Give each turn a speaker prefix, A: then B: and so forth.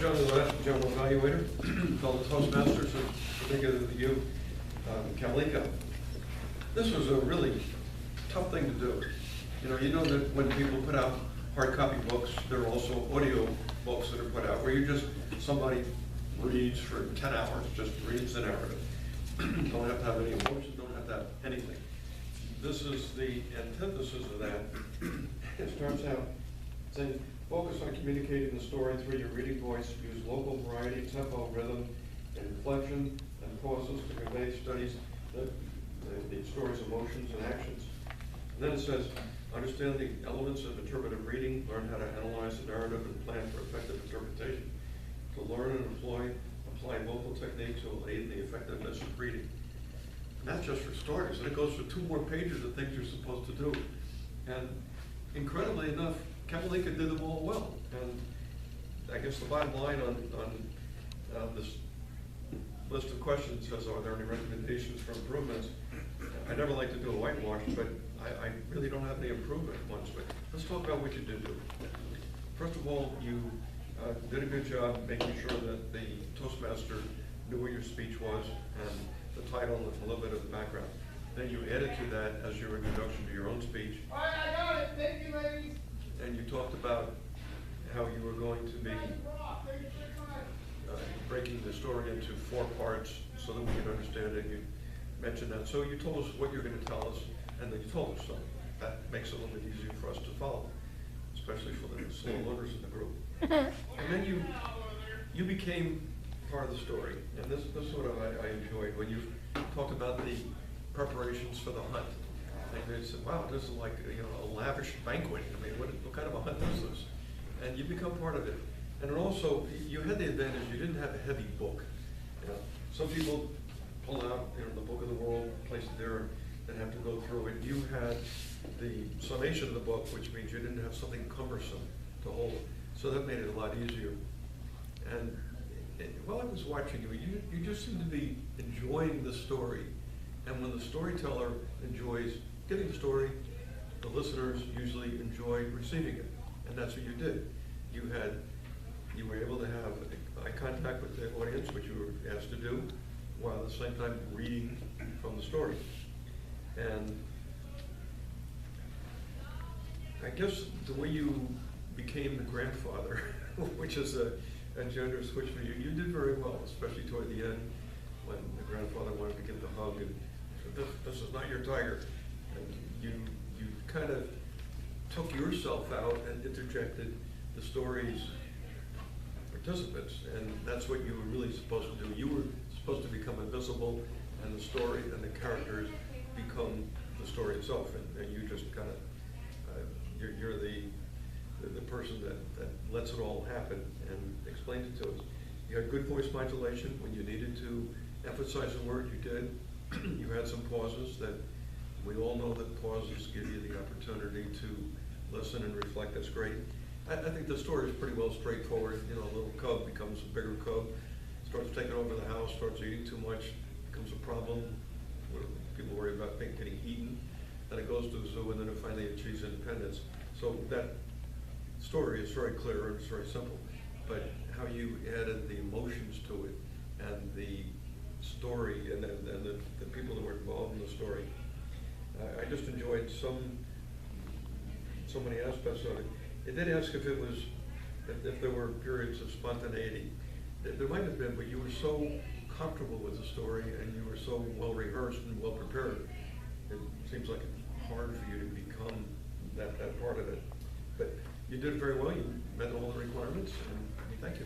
A: John is the general evaluator, called the Toastmasters, and particularly you, Kamalika. This was a really tough thing to do. You know that when people put out hard copy books, there are also audio books that are put out where somebody reads for 10 hours, just reads the narrative. Don't have to have any emotion, don't have to have anything. This is the antithesis of that. It starts out saying, focus on communicating the story through your reading voice. Use local variety, tempo, rhythm, and inflection, and pauses to convey the story's emotions and actions. And then it says, understand the elements of interpretive reading, learn how to analyze the narrative and plan for effective interpretation. To learn and apply vocal techniques will aid in the effectiveness of reading. And that's just for stories, and it goes for 2 more pages of things you're supposed to do. And incredibly enough, Kamalika did them all well. And I guess the bottom line on this list of questions says, are there any recommendations for improvements? I never like to do a whitewash, but I really don't have any improvement ones. But let's talk about what you did do. First of all, you did a good job making sure that the Toastmaster knew what your speech was and the title and a little bit of the background. Then you added to that as your introduction to your own speech.
B: All right, I got it. Thank you, ladies.
A: And you talked about how you were going to be breaking the story into 4 parts so that we could understand it. You mentioned that. So you told us what you're going to tell us, and then you told us so. That makes it a little bit easier for us to follow, especially for the slow learners in the group. And then you became part of the story, and this is what I enjoyed when you talked about the preparations for the hunt. And they said, "Wow, this is like a lavish banquet. I mean, what kind of a hunt is this?" And you become part of it. And it also, you had the advantage you didn't have a heavy book. Some people pull out the book of the world, place it there, and have to go through it. You had the summation of the book, which means you didn't have something cumbersome to hold. So that made it a lot easier. And while I was watching you, you just seemed to be enjoying the story. And when the storyteller enjoys getting the story, the listeners usually enjoy receiving it. And that's what you did. You were able to have eye contact with the audience, which you were asked to do, while at the same time reading from the story. And I guess the way you became the grandfather, which is a gender switch for you, you did very well, especially toward the end when the grandfather wanted to give the hug and said, this is not your tiger. And you kind of took yourself out and interjected the story's participants, and that's what you were really supposed to do. You were supposed to become invisible, and the story and the characters become the story itself, and you just kind of, you're the person that lets it all happen and explains it to us. You had good voice modulation when you needed to emphasize a word, you did. You had some pauses that we all know that pauses give you the opportunity to listen and reflect. That's great. I think the story is pretty well straightforward. A little cub becomes a bigger cub, starts taking over the house, starts eating too much, becomes a problem. People worry about getting eaten. Then it goes to the zoo, and then it finally achieves independence. So that story is very clear and it's very simple. But how you added the emotions to it and the story and the people that were involved in the story, I just enjoyed so many aspects of it. It did ask if there were periods of spontaneity. There might have been, but you were so comfortable with the story and you were so well rehearsed and well prepared. It seems like it's hard for you to become that part of it. But you did very well. You met all the requirements, and thank you.